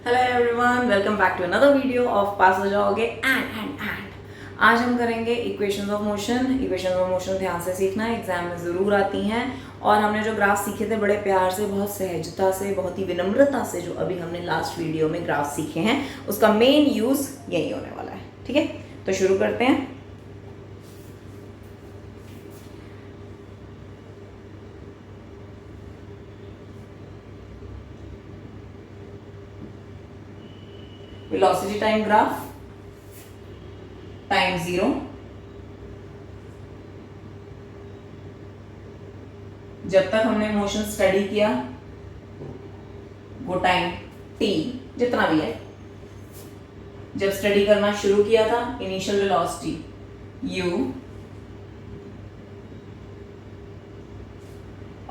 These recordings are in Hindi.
Hello everyone, welcome back to another video of पास हो जाओगे एंड आज हम करेंगे equations of motion. Equations of motion ध्यान से सीखना, एग्जाम में ज़रूर आती हैं। और हमने जो ग्राफ सीखे थे बड़े प्यार से, बहुत सहजता से, बहुत ही विनम्रता से, जो अभी हमने लास्ट वीडियो में ग्राफ सीखे हैं, उसका मेन यूज़ यही होने वाला है। ठीक है, तो शुरू करते हैं। वेलोसिटी टाइम ग्राफ, टाइम 0, जब तक हमने मोशन स्टडी किया वो टाइम t जितना भी है, जब स्टडी करना शुरू किया था इनिशियल वेलोसिटी u,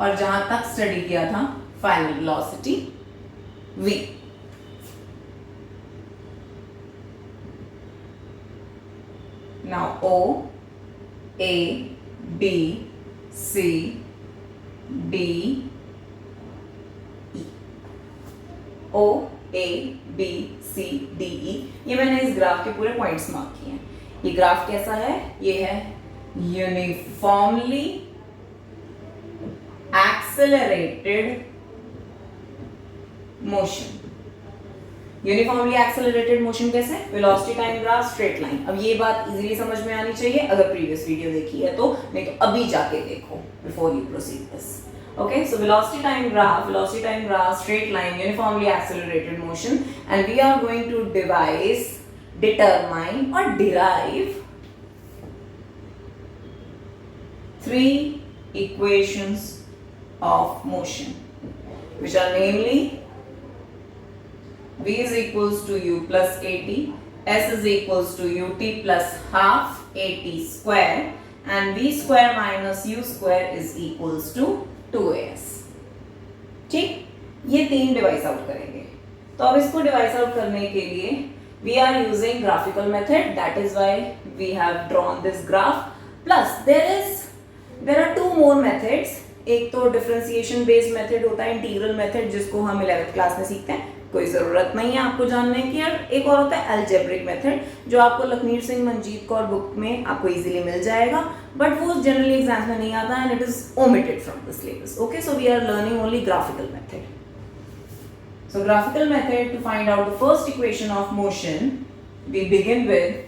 और जहां तक स्टडी किया था final velocity v। Now O, A, B, C, D, E. O, A, B, C, D, E. ये मैंने इस ग्राफ के पूरे पॉइंट्स मार्क किए हैं। ये ग्राफ कैसा है? ये है uniformly accelerated motion. Uniformly accelerated motion कैसे? Velocity time graph, straight line. अब ये बात इजीली समझ में आनी चाहिए अगर प्रीवियस वीडियो देखी है तो, नहीं तो अभी जाके देखो before you proceed this. Okay, so velocity time graph, straight line, uniformly accelerated motion, and we are going to determine और derive 3 equations of motion, which are namely v is equals to u plus at, s is equals to ut plus half at square, and v square minus u square is equals to 2as। ठीक, ये 3 डिवाइस आउट करेंगे। तो अब इसको डिवाइस आउट करने के लिए we are using graphical method, that is why we have drawn this graph, plus there are 2 more methods। एक तो डिफरेंशिएशन बेस्ड मेथड होता है, इंटीग्रल मेथड, जिसको हम 11th क्लास में सीखते हैं, कोई ज़रूरत नहीं है आपको जानने की। और एक और होता है अलजेब्रिक मेथड, जो आपको लखमीर सिंह मंजीत कौर बुक में आपको इजीली मिल जाएगा, बट वो जनरली एग्जाम में नहीं आता and it is omitted from the syllabus. Okay, so we are learning only graphical method. So graphical method, to find out the first equation of motion, we begin with,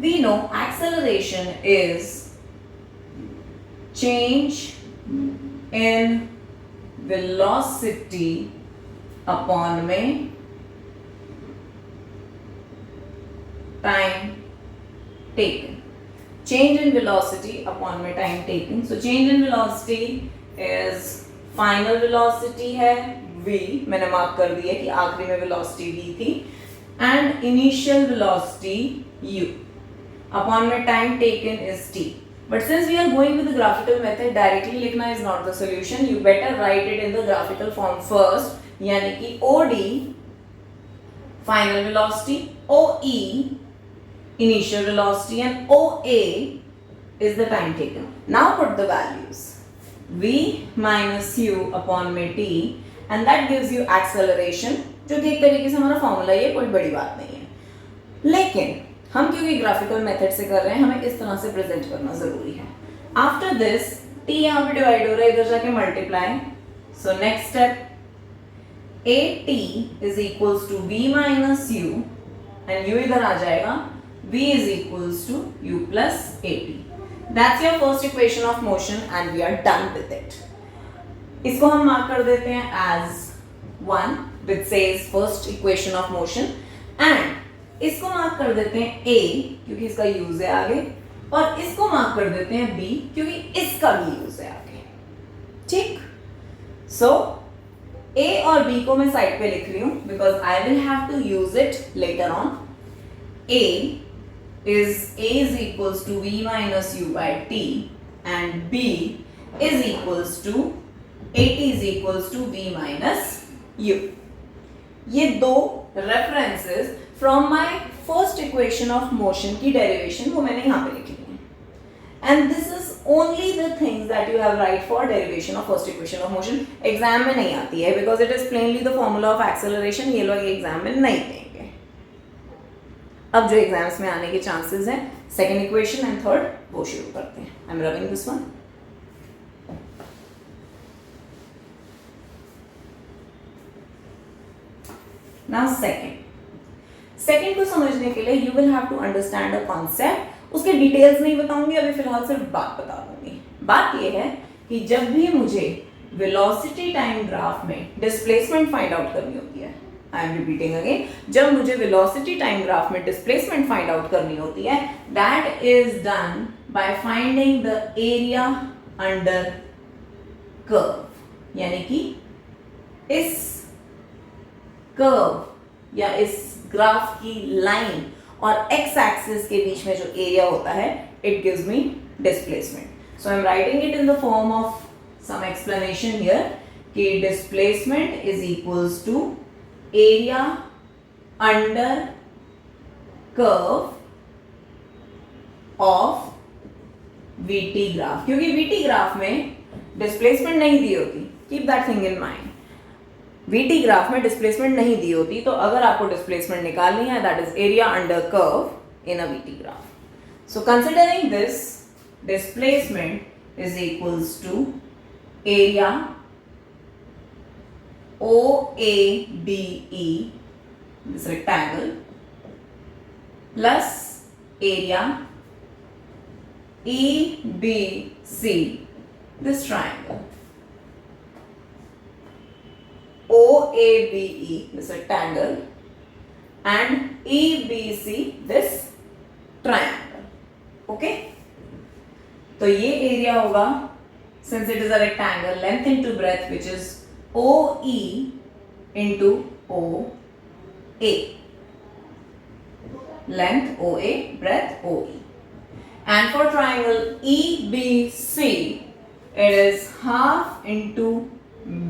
we know acceleration is change in velocity upon में time taken। Change in velocity upon में time taken। So change in velocity is final velocity है v, मैंने मार्क कर दिया कि आखिरी में velocity v थी, and initial velocity u upon में time taken is t। But since we are going with the graphical method, directly लिखना is not the solution. You better write it in the graphical form first, यानी कि OD final velocity, OE initial velocity, and OA is the time taken. Now put the values. V minus u upon में t, and that gives you acceleration, जो कि एक तरीके से हमारा फॉर्मूला है, कोई बड़ी बात नहीं है। लेकिन हम क्योंकि ग्राफिकल मेथड से कर रहे हैं, हमें इस तरह से प्रेजेंट करना जरूरी है। आफ्टर दिस t यहाँ पे डिवाइड हो रहा है, इधर जाके multiply. So next step, at is equals to v minus u, and u इधर आ जाएगा, v is equals to u plus at। That's your first equation of motion and we are done with it. इसको हम मार्क कर देते हैं as 1, which says first equation of motion, and इसको मार्क कर देते हैं A क्योंकि इसका यूज है आगे, और इसको मार्क कर देते हैं B क्योंकि इसका भी यूज है आगे। ठीक, सो A और B को मैं साइड पे लिख रही हूं because I will have to use it later on. A is equals to V minus U by T, and B is equals to AT is equals to V minus U। ये दो references from my first equation of motion की डेरिवेशन वो मैंने यहाँ पे लिखी है, and this is only the things that you have right for derivation of first equation of motion. Exam में नहीं आती है because it is plainly the formula of acceleration. ये लोग एग्जाम में नहीं देंगे. अब जो एग्जाम्स में आने के चांसेस हैं, सेकेंड इक्वेशन एंड थर्ड, वो शुरू करते हैं. I am rubbing this one. Now second को समझने के लिए you will have to understand a concept. उसके डिटेल्स नहीं बताऊंगी अभी, फिलहाल सिर्फ बात बता दूंगी. बात यह है कि जब भी मुझे वेलोसिटी टाइम ग्राफ में डिस्प्लेसमेंट फाइंड आउट करनी होती है, आई एम रिपीटिंग अगेन, जब मुझे वेलोसिटी टाइम ग्राफ में डिस्प्लेसमेंट फाइंड आउट करनी होती है, that is done by finding the area under curve. यानी कि इस कर्व या इस ग्राफ की लाइन और एक्स एक्सिस के बीच में जो एरिया होता है, it gives me displacement. So I am writing it in the form of some explanation here कि displacement is equals to area under curve of VT graph. क्योंकि वीटी ग्राफ में डिस्प्लेसमेंट नहीं दी होती, keep that thing in mind. VT graph में डिस्प्लेसमेंट नहीं दी होती, तो अगर आपको डिस्प्लेसमेंट निकालनी है, that is area under curve in a VT graph. So considering this, displacement is equals to area OABE, this rectangle, plus area EBC, this triangle. OABE, this rectangle, and EBC, this triangle. Okay? तो ये एरिया होगा, since it is a rectangle, length into breadth, which is OE into OA. Length OA, breadth OE. And for triangle EBC, it is half into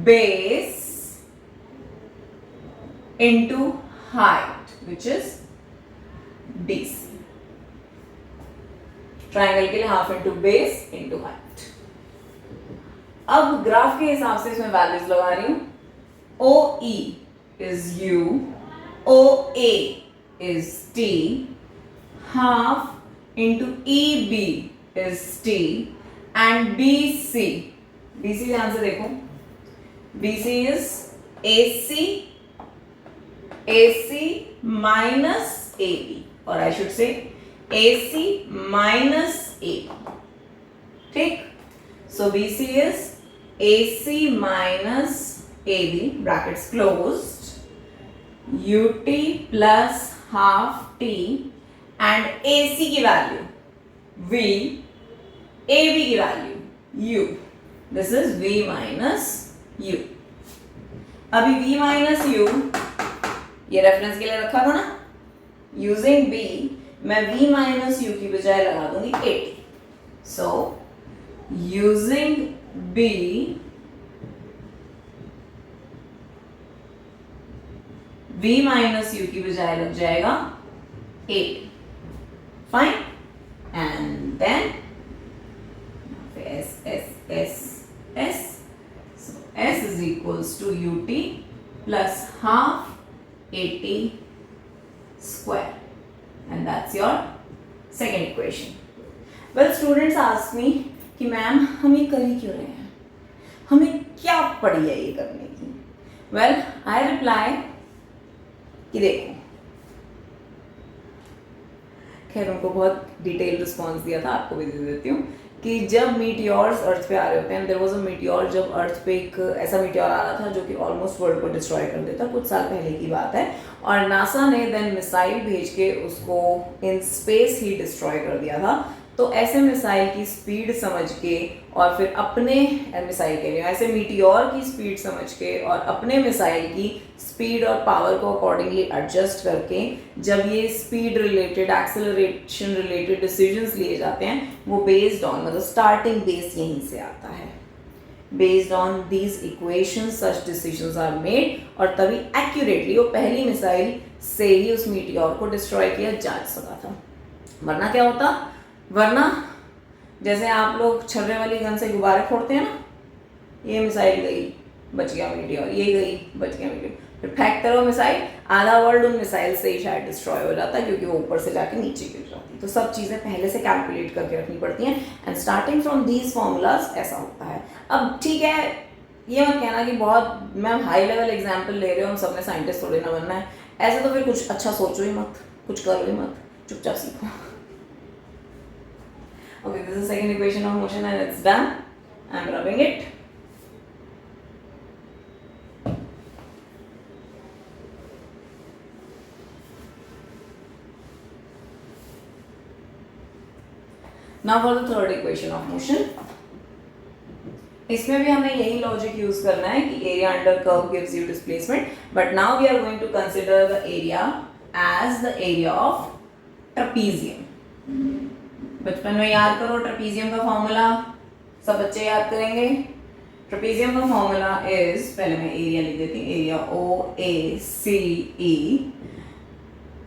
base into height, which is BC. Triangle के लिए half into base into height. अब ग्राफ के हिसाब से इसमें वैल्यूज लगा रही हूं. OE is U, OA is T, half into EB is T, and BC ध्यान से देखो, BC is AC minus AB, or I should say AC minus AB. ठीक? So BC is AC minus AB, brackets closed, UT plus half T, and AC की वैल्यू V, AB की value U. This is V minus U. अभी V minus U ये रेफरेंस के लिए रखा था ना. यूजिंग B मैं V minus U की बजाय लगा दूंगी 80. So using B, V minus U की बजाय लग जाएगा 8. Fine. And then S. So S is equals to UT plus half 80 square, and that's your second equation. Well, students ask me कि मैम हम ये कर ही क्यों रहे हैं, हमें क्या पड़ी है ये करने की. वेल आई रिप्लाई कि देखो, खैर उनको बहुत डिटेल रिस्पॉन्स दिया था, आपको भी दे देती हूँ कि जब मीटियोर्स अर्थ पे आ रहे होते हैं, देयर वाज अ मीटियोर, जब अर्थ पे एक ऐसा मीटियोर आ रहा था जो कि ऑलमोस्ट वर्ल्ड को डिस्ट्रॉय कर देता, कुछ साल पहले की बात है, और नासा ने देन मिसाइल भेज के उसको इन स्पेस ही डिस्ट्रॉय कर दिया था. तो ऐसे मिसाइल की स्पीड समझ के और फिर अपने मिसाइल के लिए ऐसे मीटियोर की स्पीड समझ के और अपने मिसाइल की स्पीड और पावर को अकॉर्डिंगली एडजस्ट करके जब ये speed related, acceleration related decisions लिए जाते हैं, वो बेस्ड ऑन, मतलब स्टार्टिंग बेस यहीं से आता है. Based on these equations such decisions are made, और तभी एक्यूरेटली वो पहली मिसाइल से ही उस मीटियोर को डिस्ट्रॉय किया जा सका था. वरना क्या होता, वरना जैसे आप लोग छर्रे वाली गन से गुब्बारे फोड़ते हैं ना, ये मिसाइल गई, बच गया मीडिया, और ये गई, बच गया मीडिया, फिर फेंकते रहो मिसाइल, आधा वर्ल्ड उन मिसाइल से ही शायद डिस्ट्रॉय हो जाता है, क्योंकि वो ऊपर से जाके नीचे गिर जाती है। तो सब चीज़ें पहले से कैलकुलेट करके रखनी पड़ती हैं, and starting from these formulas ऐसा होता है। अब ठीक है, ये मत कहना कि बहुत मैं हाई लेवल एग्जाम्पल ले रही हूँ, हम सब ने साइंटिस्ट थोड़ी ना बनना है, ऐसे तो फिर कुछ अच्छा सोचो ही मत, कुछ करो ही मत, चुपचाप सीखो। Okay, this is the second equation of motion and it's done. I'm rubbing it. Now for the third equation of motion. इसमें भी हमें यही लॉजिक यूज करना है कि area under curve gives you displacement, but now we are going to consider the area as the area of trapezium. बचपन में याद करो ट्रेपीजियम का फॉर्मूला, सब बच्चे याद करेंगे। ट्रेपीजियम का फॉर्मूला इज, पहले मैं एरिया लिख देती हूँ, एरिया OACE।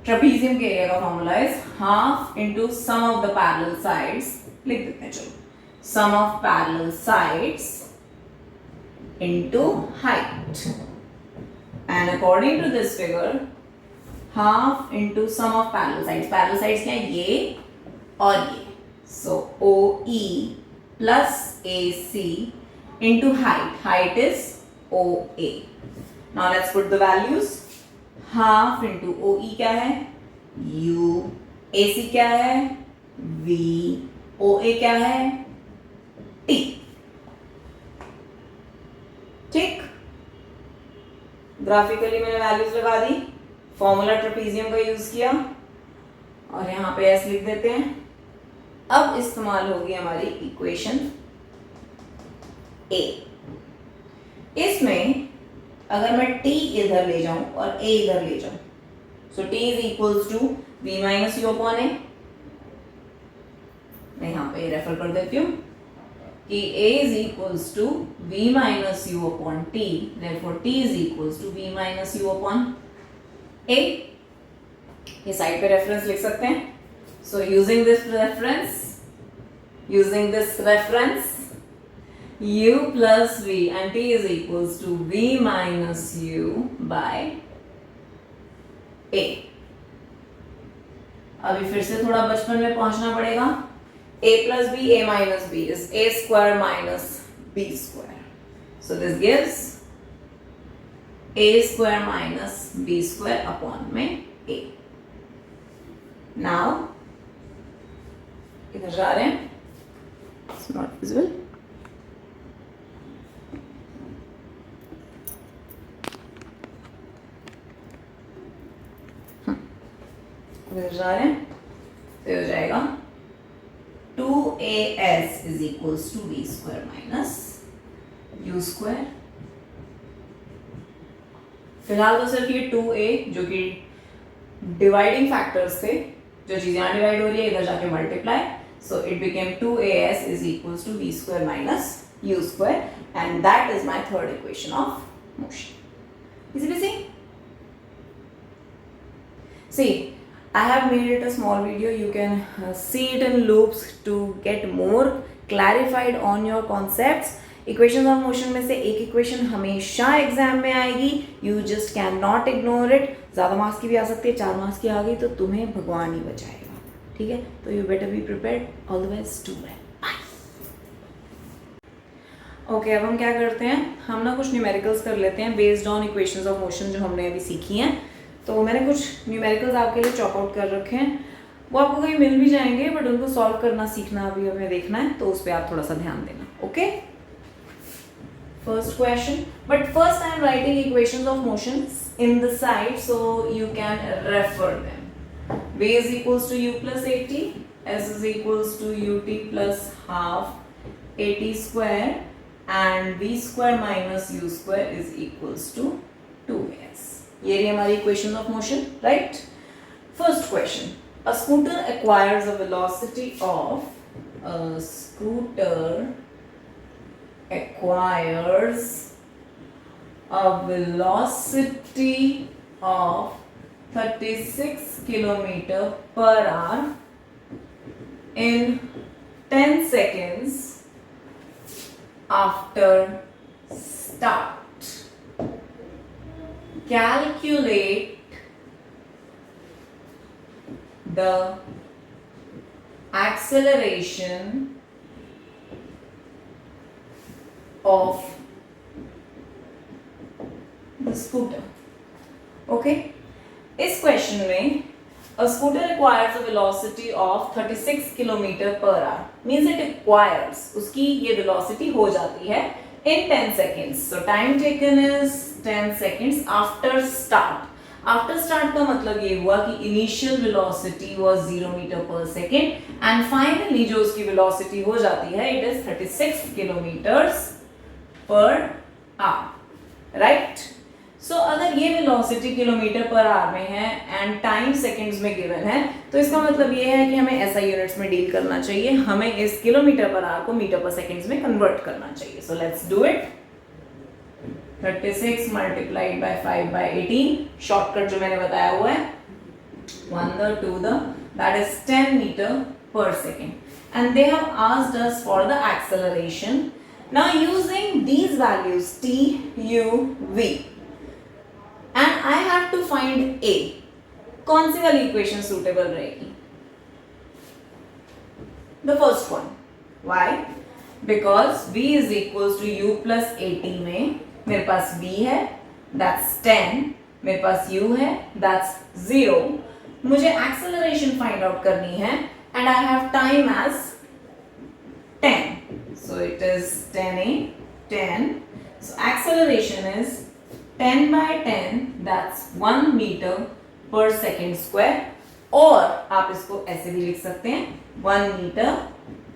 ट्रेपीजियम के एरिया का formula is half into sum of the parallel sides, लिख देते हैं चलो, sum of parallel sides into height, and according to this figure half into sum of parallel sides, parallel sides क्या है, ये और ये, so OE plus AC into height, height is OA. Now let's put the values, half into OE क्या है U, AC क्या है V, OA क्या है T, ठीक। ग्राफिकली मैंने वैल्यूज लगा दी, फॉर्मूला ट्रेपीजियम का यूज किया, और यहां पे एस लिख देते हैं। अब इस्तेमाल होगी हमारी इक्वेशन ए। इसमें अगर मैं टी इधर ले जाऊं और ए इधर ले जाऊं, so T is equals to V minus U upon A. मैं यहां पे रेफर कर देती हूं कि a is equals to v minus u upon t, therefore t is equals to v minus u upon a। ये साइड पे रेफरेंस लिख सकते हैं। So using this reference, u plus v and t is equals to v minus u by a। अभी फिर से थोड़ा बचपन में पहुंचना पड़ेगा। a plus b, a minus b is a square minus b square. So this gives a square minus b square upon में a. Now इधर जा रहे हैं, it's not visible. इधर जा रहे हैं तो हो जाएगा 2as is equals to v square minus u square। फिलहाल तो सिर्फ ये 2a जो कि डिवाइडिंग फैक्टर्स थे, जो चीजें यहाँ डिवाइड हो रही है इधर जाके multiply, so it became 2as is equals to v square minus u square, and that is my third equation of motion। Is it easy? See, I have made it a small video. You can see it in loops to get more clarified on your concepts. Equations of motion में से एक इक्वेशन हमेशा एग्जाम में आएगी, you just cannot ignore it। ज़्यादा मार्क्स की भी आ सकती है, 4 मार्क्स की आ गई तो तुम्हें भगवान ही बचाएगा, ठीक है। तो you better be prepared, all the best, do well, bye। Okay, अब हम क्या करते हैं, हम ना कुछ न्यूमेरिकल्स कर लेते हैं based on equations of motion जो हमने अभी सीखी हैं। तो मैंने कुछ न्यूमेरिकल्स आपके लिए चॉक आउट कर रखे हैं, वो आपको कहीं मिल भी जाएंगे, बट उनको सॉल्व करना सीखना अभी हमें देखना है, तो उस पर आप थोड़ा सा ध्यान देना। Okay, first question, but first I am writing equations of motions in the side so you can refer them. v is equals to u plus at, s is equals to ut plus half at square, and v square minus u square is equals to 2s। ये रही हमारी equation of motion, right. First question, a scooter acquires a velocity of, a scooter acquires a velocity of 36 km per hour in 10 seconds after start. Calculate the acceleration of the scooter. Okay, इस क्वेश्चन में a scooter requires a velocity of 36 km per hour. Means it requires, उसकी ये velocity हो जाती है in 10 seconds. So time taken is 10 seconds after start. After start का मतलब ये हुआ कि initial velocity was 0 meter per second and finally जो उसकी velocity हो जाती है it is 36 kilometers per hour. Right? So अगर ये वेलोसिटी किलोमीटर पर आवर में है एंड टाइम सेकंड्स में गिवन है तो इसका मतलब ये है कि हमें ऐसा यूनिट्स में डील करना चाहिए, हमें इस किलोमीटर पर आवर को मीटर पर सेकंड्स में कन्वर्ट करना चाहिए. So let's do it. 36 multiplied by 5 by 18, shortcut जो मैंने बताया हुआ है 1 the 2 the, that is 10 meter per second. And they have asked us for the acceleration. Now using these values t, u, v and I have to find a. कौन सी वाली इक्वेशन सुटेबल रहेगी? The first one. Why? Because v is equals to u plus 80 में मेरे पास v है that's 10, मेरे पास u है that's 0. मुझे एक्सेलरेशन फाइंड आउट करनी है and I have time as 10. So it is 10a, 10. So acceleration is 10 by 10, that's 1 meter per second square. और आप इसको ऐसे भी लिख सकते हैं 1 meter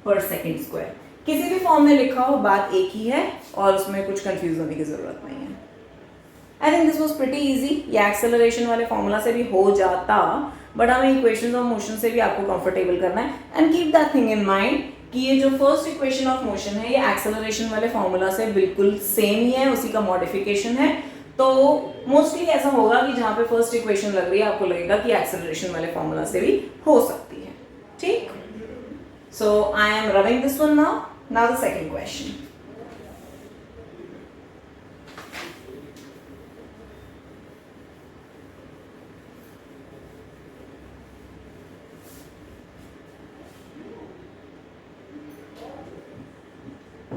per second square. किसी भी फॉर्म में लिखा हो बात एक ही है और उसमें कुछ कंफ्यूज होने की जरूरत नहीं है. आई think this was pretty easy. ये एक्सेलरेशन वाले फॉर्मूला से भी हो जाता बट हमें इक्वेशंस ऑफ मोशन से भी आपको कंफर्टेबल करना है. And keep that thing in mind कि ये जो फर्स्ट इक्वेशन ऑफ मोशन है ये एक्सेलरेशन वाले फॉर्मूला से बिल्कुल सेम ही है, उसी का मॉडिफिकेशन है. तो मोस्टली ऐसा होगा कि जहां पे फर्स्ट इक्वेशन लग रही है आपको लगेगा कि एक्सेलरेशन वाले फॉर्मूला से भी हो सकती है. ठीक. So I am rubbing this one now. Now the second question.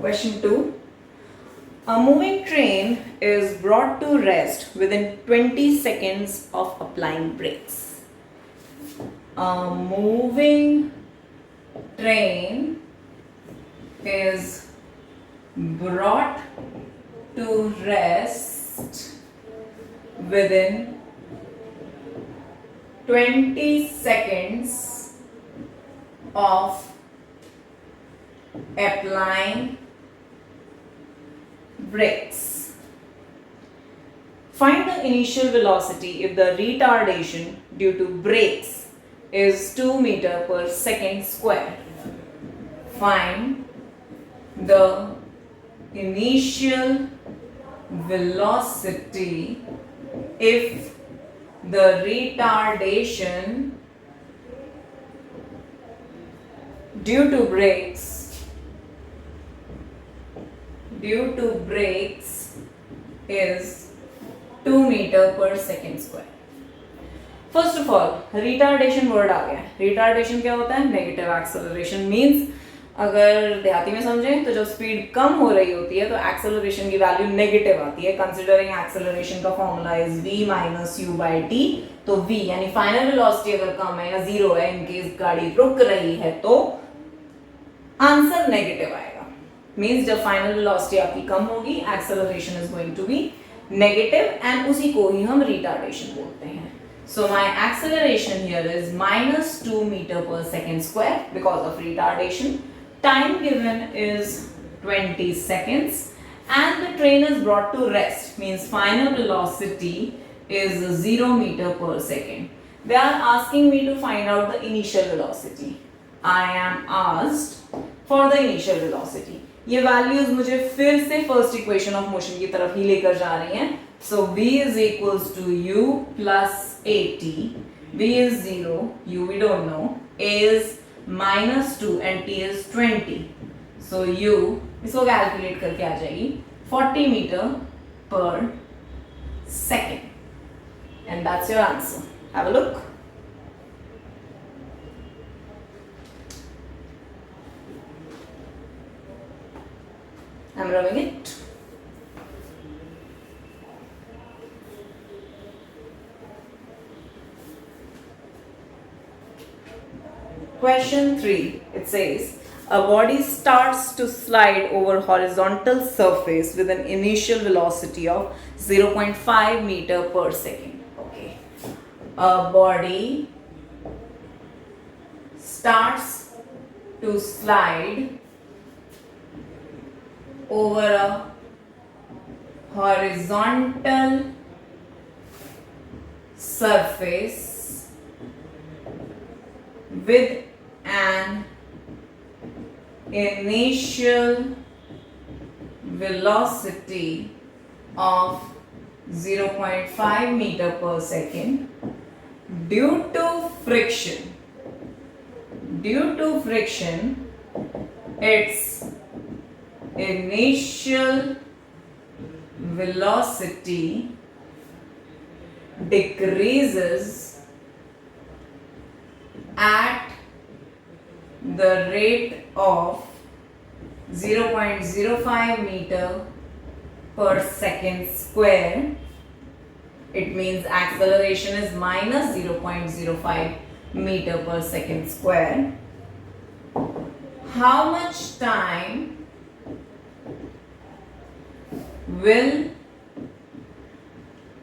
Question 2. A moving train is brought to rest within 20 seconds of applying brakes. A moving train is brought to rest within 20 seconds of applying brakes. Find the initial velocity if the retardation due to brakes is 2 meter per second square. Find the initial velocity if the retardation due to brakes is 2 meter per second square. First of all retardation word आ गया. रिटार्डेशन क्या होता है? Negative acceleration. मींस अगर देहाती में समझें तो जब स्पीड कम हो रही होती है तो एक्सेलरेशन की वैल्यू नेगेटिव आती है. कंसीडरिंग एक्सेलरेशन का formula is v minus u by T. तो v यानी फाइनल वेलोसिटी अगर कम है या जीरो है, इनकेस गाड़ी रुक रही है तो आंसर नेगेटिव आएगा. मींस जब फाइनल वेलोसिटी आपकी कम होगी acceleration is going to be negative and उसी को ही हम रिटार्डेशन बोलते हैं. So my acceleration here is minus 2 meter per second square because of retardation. Time given is 20 seconds and the train is brought to rest, means final velocity is 0 meter per second. They are asking me to find out the initial velocity. I am asked for the initial velocity. ये values मुझे फिर से first equation of motion की तरफ ही लेकर जा रही हैं. So v is equals to u plus at. v is 0, u we don't know. A is -2 and t is 20. So u इसको कैलकुलेट करके आ जाएगी 40 मीटर पर second. And that's your answer. Have a look. I'm rubbing it. Question 3, it says, a body starts to slide over horizontal surface with an initial velocity of 0.5 meter per second. Okay. A body starts to slide over a horizontal surface with an initial velocity of 0.5 meter per second due to friction. Due to friction, its initial velocity decreases at the rate of 0.05 meter per second square. It means acceleration is minus 0.05 meter per second square. How much time will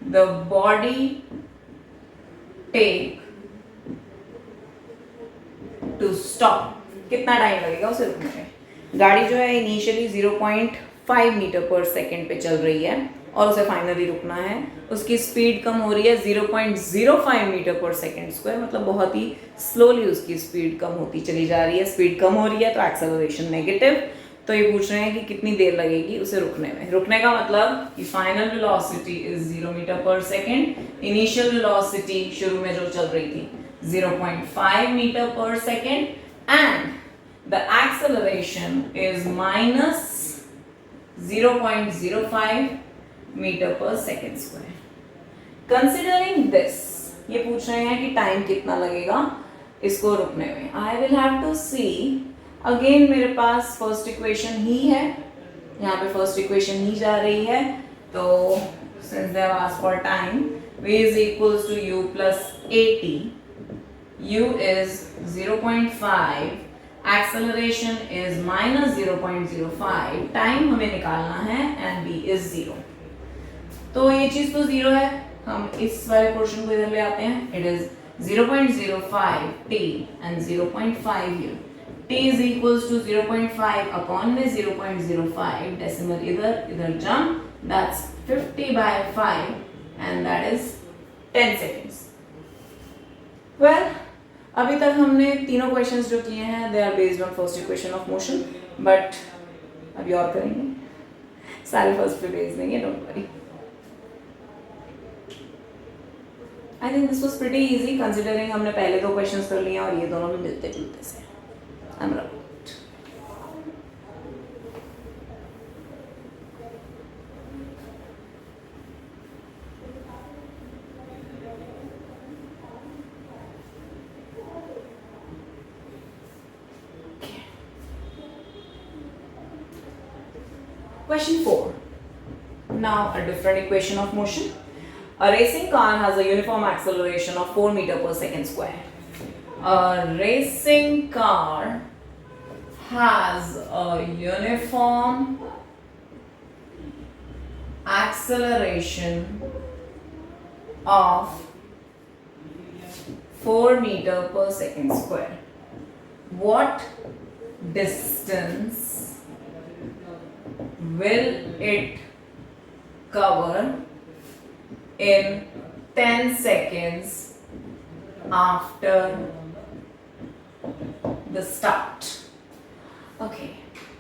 the body take to stop? कितना टाइम लगेगा उसे रुकने में? गाड़ी जो है इनिशियली 0.5 मीटर पर सेकेंड पे चल रही है और उसे फाइनली रुकना है. उसकी स्पीड कम हो रही है 0.05 मीटर पर सेकेंड स्क्वायर, मतलब बहुत ही स्लोली उसकी स्पीड कम होती चली जा रही है. स्पीड कम हो रही है तो एक्सेलरेशन नेगेटिव. तो ये पूछ रहे हैं कि कितनी देर लगेगी उसे रुकने में. रुकने का मतलब कि फाइनल वेलोसिटी इज 0 मीटर पर सेकेंड. इनिशियल वेलोसिटी शुरू में जो चल रही थी 0.5 meter per second and the acceleration is minus 0.05 meter per second square. Considering this, ये पूछ रहे हैं कि टाइम कितना लगेगा इसको रुकने में. I will have to see. Again मेरे पास फर्स्ट इक्वेशन ही है, यहाँ पे फर्स्ट इक्वेशन ही जा रही है. तो since they have asked for time, v is equals to u plus at. U is 0.5, acceleration is minus 0.05, time हमें निकालना है and b is 0. तो ये चीज तो 0 है, हम इस वाले पोर्शन को इधर ले आते हैं. It is 0.05 t and 0.5 u. t is equals to 0.5 upon में 0.05, decimal इधर jump, that's 50 by 5 and that is 10 seconds. Well, अभी तक हमने तीनों क्वेश्चंस जो किए हैं they are based on first equation of motion, but अभी और करेंगे. सारे फर्स्ट पे बेस्ड नहीं है, don't worry. I think this was pretty easy considering हमने पहले दो क्वेश्चंस कर लिए और ये दोनों भी मिलते जुलते से. I am right. Question 4. Now a different equation of motion. A racing car has a uniform acceleration of 4 meter per second square. A racing car has a uniform acceleration of 4 meter per second square. What distance will it cover in 10 seconds after the start? Okay,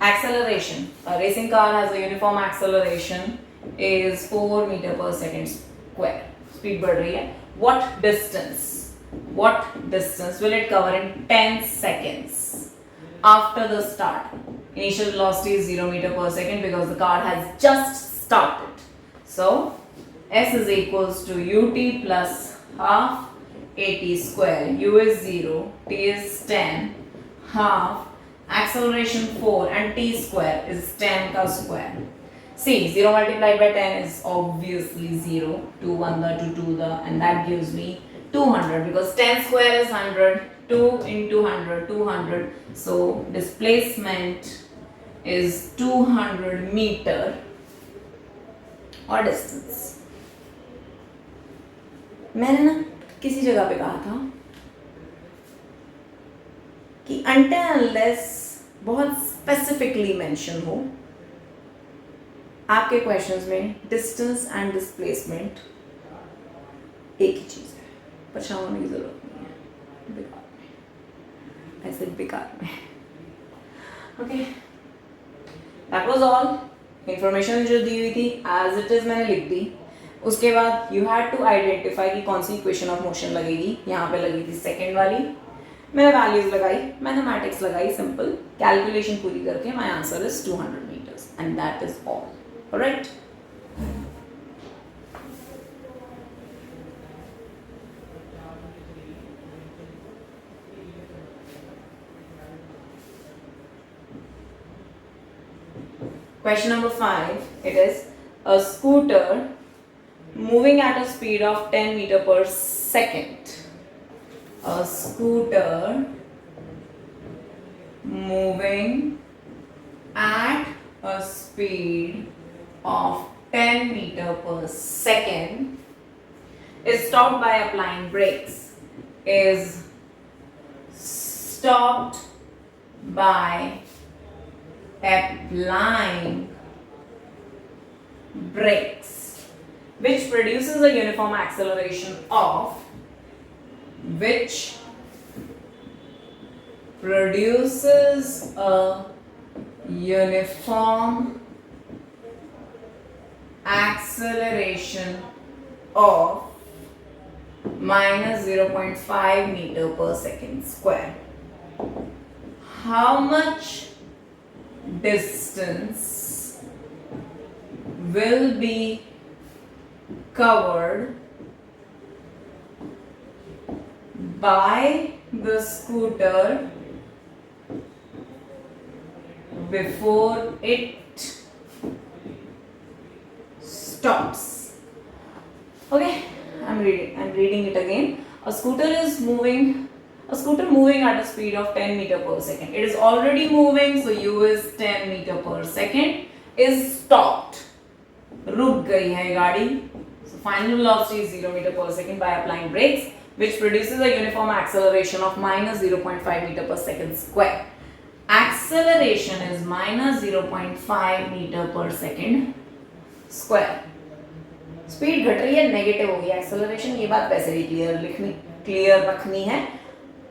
acceleration. A racing car has a uniform acceleration is 4 meter per second square. Speed बढ़ रही है. What distance what distance will it cover in 10 seconds after the start? Initial velocity is 0 meter per second because the car has just started. So S is equals to ut plus half at square. U is 0, t is 10, half acceleration 4 and t square is 10 ka square. See, 0 multiplied by 10 is obviously 0. 2 1 the 2 2 the, and that gives me 200 because 10 square is 100. 2 into 100, 200. So displacement is 200 meter or distance. मैंने ना किसी जगह पे कहा था कि until unless बहुत स्पेसिफिकली मेंशन हो आपके क्वेश्चंस में डिस्टेंस एंड डिस्प्लेसमेंट एक ही चीज है, परेशान होने की जरूरत नहीं है, बेकार में, ऐसे बेकार में. Okay, that was all. Information जो दी हुई थी एज इट इज मैंने लिख दी. उसके बाद यू हैड टू आइडेंटिफाई कि कौन सी इक्वेशन ऑफ मोशन लगेगी. यहाँ पे लगी थी सेकेंड वाली, मैंने वैल्यूज लगाई, मैथमेटिक्स लगाई, सिंपल कैलकुलेशन पूरी करके my answer is 200 meters and that is all. Alright, question number 5, it is a scooter moving at a speed of 10 meter per second. A scooter moving at a speed of 10 meter per second is stopped by applying brakes. Is stopped by applying brakes, which produces a uniform acceleration of minus 0.5 meter per second square. How much distance will be covered by the scooter before it stops? Okay, I'm reading it again. A scooter moving at a speed of 10 meter per second. It is already moving, so u is 10 meter per second. Is stopped. रुक गई है गाड़ी. So final velocity is 0 meter per second by applying brakes, which produces a uniform acceleration of minus 0.5 meter per second square. Acceleration is minus 0.5 meter per second square. Speed घट रही है, नेगेटिव होगी एक्सेलरेशन. ये बात वैसे भी क्लियर रखनी है.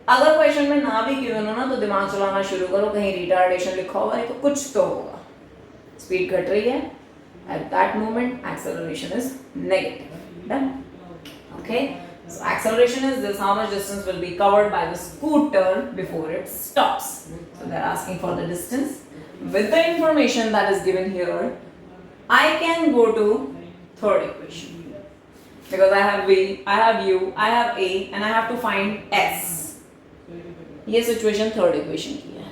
अगर क्वेश्चन में ना भी गिवन हो ना तो दिमाग चलाना शुरू करो, कहीं रिटार्डेशन लिखा होगा नहीं तो कुछ तो होगा. स्पीड घट रही है, at that moment acceleration is negative. Done? Okay, so acceleration is this, how much distance will be covered by the scooter before it stops. So they're asking for the distance. With the information that is given here, I can go to third equation because I have V, I have U, I have A and I have to find S. ये सिचुएशन थर्ड इक्वेशन की है.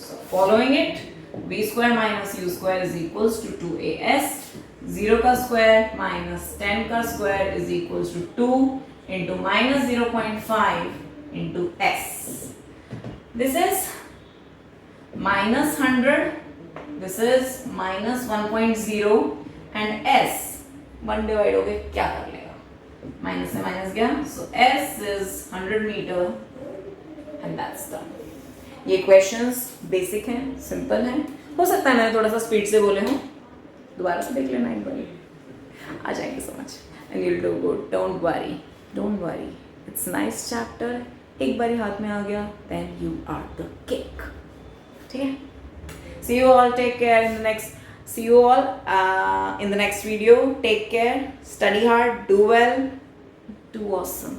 So following it, b square minus u square is equals to 2as. 0 का स्क्वायर minus 10 का square is equals to 2 into minus 0.5 into s. This is minus 100. This is minus 1.0 and s 1 divide हो गए क्या कर लेगा, माइनस से माइनस गया. सो s is 100 meter and that's done. ये क्वेश्चंस बेसिक हैं, सिंपल हैं. हो सकता है मैंने थोड़ा सा स्पीड से बोले हों, दोबारा से देख लेना एक बार, आ जाएंगे समझ and you'll do good. Don't worry, it's nice chapter. एक बार हाथ में आ गया then you are the king. ठीक है, see you all, take care in the next. See you all in the next video. Take care, study hard, do well, do awesome.